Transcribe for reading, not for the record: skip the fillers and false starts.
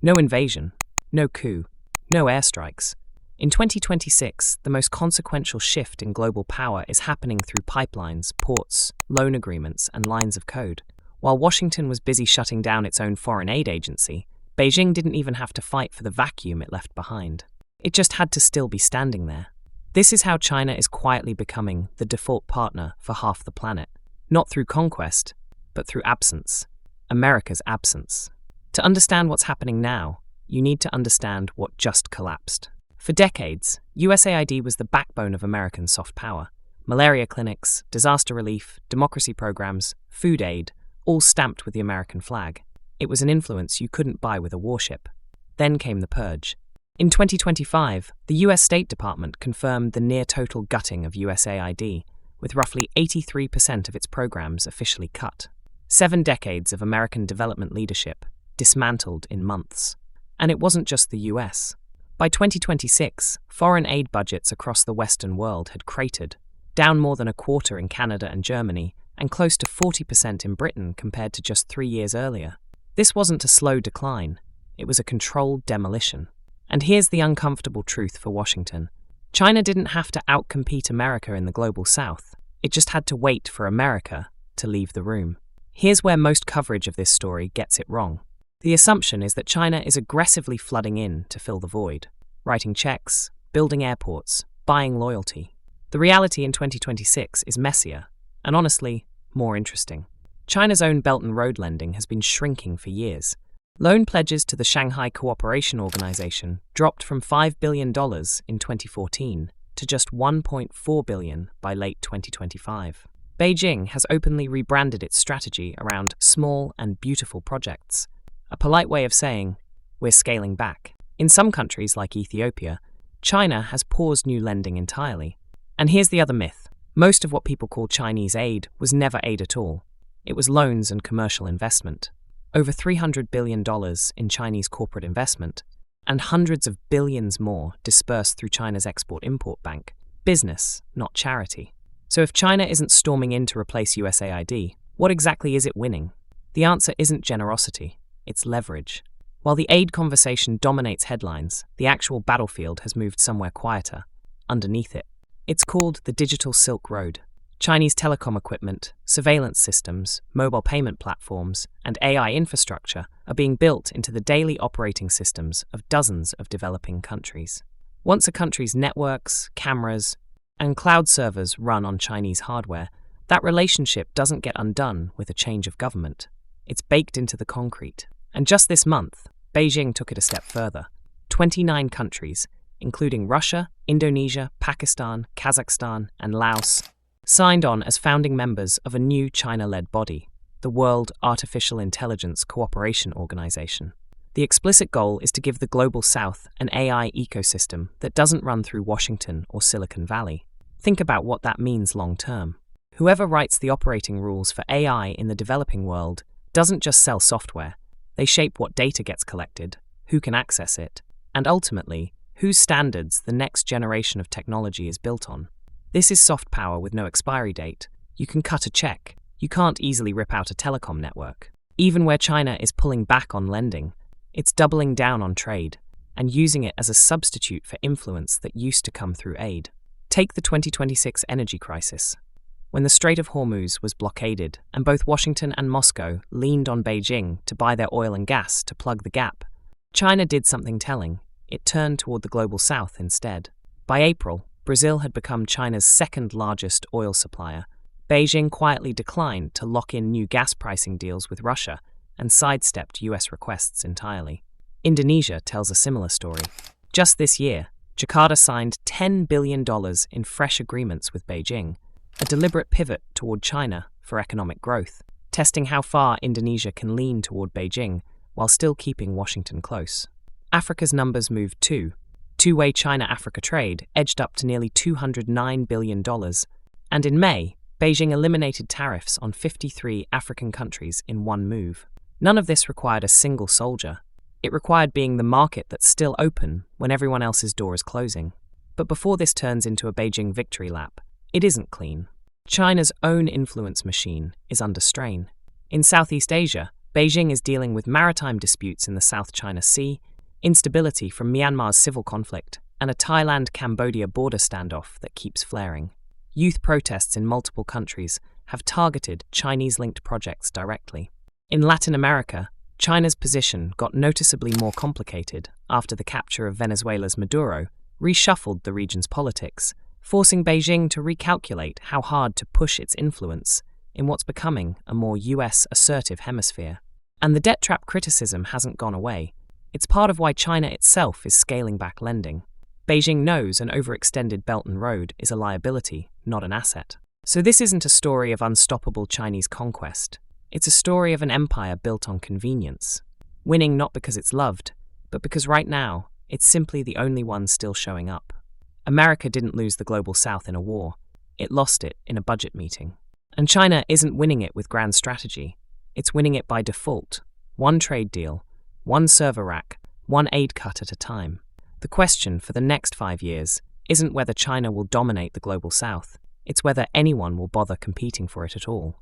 No invasion, no coup, no airstrikes. In 2026, the most consequential shift in global power is happening through pipelines, ports, loan agreements, and lines of code. While Washington was busy shutting down its own foreign aid agency, Beijing didn't even have to fight for the vacuum it left behind. It just had to still be standing there. This is how China is quietly becoming the default partner for half the planet. Not through conquest, but through absence. America's absence. To understand what's happening now, you need to understand what just collapsed. For decades, USAID was the backbone of American soft power. Malaria clinics, disaster relief, democracy programs, food aid, all stamped with the American flag. It was an influence you couldn't buy with a warship. Then came the purge. In 2025, the US State Department confirmed the near-total gutting of USAID, with roughly 83% of its programs officially cut. 7 decades of American development leadership dismantled in months. And it wasn't just the US. By 2026, foreign aid budgets across the Western world had cratered, down more than a quarter in Canada and Germany, and close to 40% in Britain compared to just 3 years earlier. This wasn't a slow decline, it was a controlled demolition. And here's the uncomfortable truth for Washington. China didn't have to outcompete America in the global south, it just had to wait for America to leave the room. Here's where most coverage of this story gets it wrong. The assumption is that China is aggressively flooding in to fill the void, writing checks, building airports, buying loyalty. The reality in 2026 is messier, and honestly, more interesting. China's own Belt and Road lending has been shrinking for years. Loan pledges to the Shanghai Cooperation Organization dropped from $5 billion in 2014 to just $1.4 billion by late 2025. Beijing has openly rebranded its strategy around small and beautiful projects, a polite way of saying, we're scaling back. In some countries like Ethiopia, China has paused new lending entirely. And here's the other myth. Most of what people call Chinese aid was never aid at all. It was loans and commercial investment. Over $300 billion in Chinese corporate investment, and hundreds of billions more dispersed through China's Export-Import Bank. Business, not charity. So if China isn't storming in to replace USAID, what exactly is it winning? The answer isn't generosity, it's leverage. While the aid conversation dominates headlines, the actual battlefield has moved somewhere quieter, underneath it. It's called the Digital Silk Road. Chinese telecom equipment, surveillance systems, mobile payment platforms, and AI infrastructure are being built into the daily operating systems of dozens of developing countries. Once a country's networks, cameras, and cloud servers run on Chinese hardware, that relationship doesn't get undone with a change of government. It's baked into the concrete. And just this month, Beijing took it a step further. 29 countries, including Russia, Indonesia, Pakistan, Kazakhstan, and Laos, signed on as founding members of a new China-led body, the World Artificial Intelligence Cooperation Organization. The explicit goal is to give the Global South an AI ecosystem that doesn't run through Washington or Silicon Valley. Think about what that means long-term. Whoever writes the operating rules for AI in the developing world doesn't just sell software. They shape what data gets collected, who can access it, and ultimately, whose standards the next generation of technology is built on. This is soft power with no expiry date. You can cut a check. You can't easily rip out a telecom network. Even where China is pulling back on lending, it's doubling down on trade and using it as a substitute for influence that used to come through aid. Take the 2026 energy crisis. When the Strait of Hormuz was blockaded and both Washington and Moscow leaned on Beijing to buy their oil and gas to plug the gap, China did something telling. It turned toward the Global South instead. By April, Brazil had become China's second largest oil supplier. Beijing quietly declined to lock in new gas pricing deals with Russia and sidestepped US requests entirely. Indonesia tells a similar story. Just this year, Jakarta signed $10 billion in fresh agreements with Beijing, a deliberate pivot toward China for economic growth, testing how far Indonesia can lean toward Beijing while still keeping Washington close. Africa's numbers moved too. Two-way China-Africa trade edged up to nearly $209 billion, and in May, Beijing eliminated tariffs on 53 African countries in one move. None of this required a single soldier. It required being the market that's still open when everyone else's door is closing. But before this turns into a Beijing victory lap, it isn't clean. China's own influence machine is under strain. In Southeast Asia, Beijing is dealing with maritime disputes in the South China Sea, instability from Myanmar's civil conflict, and a Thailand-Cambodia border standoff that keeps flaring. Youth protests in multiple countries have targeted Chinese-linked projects directly. In Latin America, China's position got noticeably more complicated after the capture of Venezuela's Maduro reshuffled the region's politics, forcing Beijing to recalculate how hard to push its influence in what's becoming a more US assertive hemisphere. And the debt trap criticism hasn't gone away. It's part of why China itself is scaling back lending. Beijing knows an overextended Belt and Road is a liability, not an asset. So this isn't a story of unstoppable Chinese conquest. It's a story of an empire built on convenience, winning not because it's loved, but because right now, it's simply the only one still showing up. America didn't lose the global south in a war. It lost it in a budget meeting. And China isn't winning it with grand strategy. It's winning it by default. One trade deal, one server rack, one aid cut at a time. The question for the next 5 years isn't whether China will dominate the global south. It's whether anyone will bother competing for it at all.